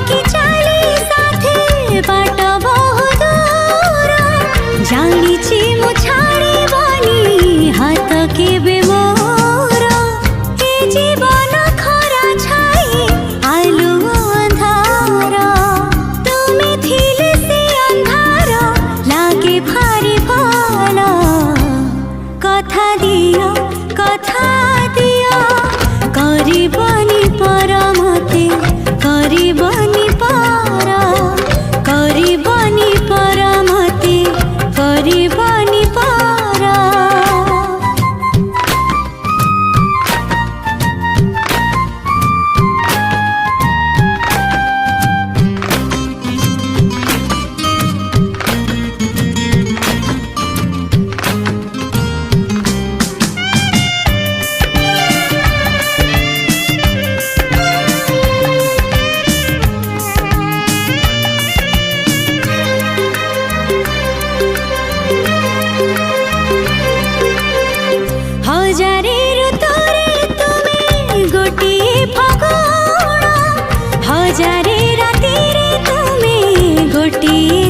कि चाली साथे बाट बहुत दूर जानिछि मु छाड़ी बनी हाथ केबे मोर ए जीवन खरा छाई आलु अंधार तुमे थिले से अंधार लागे भारी भल कथा दियो करबनी पर मते करबनी पर मते करबनी पर हजारे ऋतुरे तुमे गोटिए फागुन हजारे रातिरे तुमे गोटिए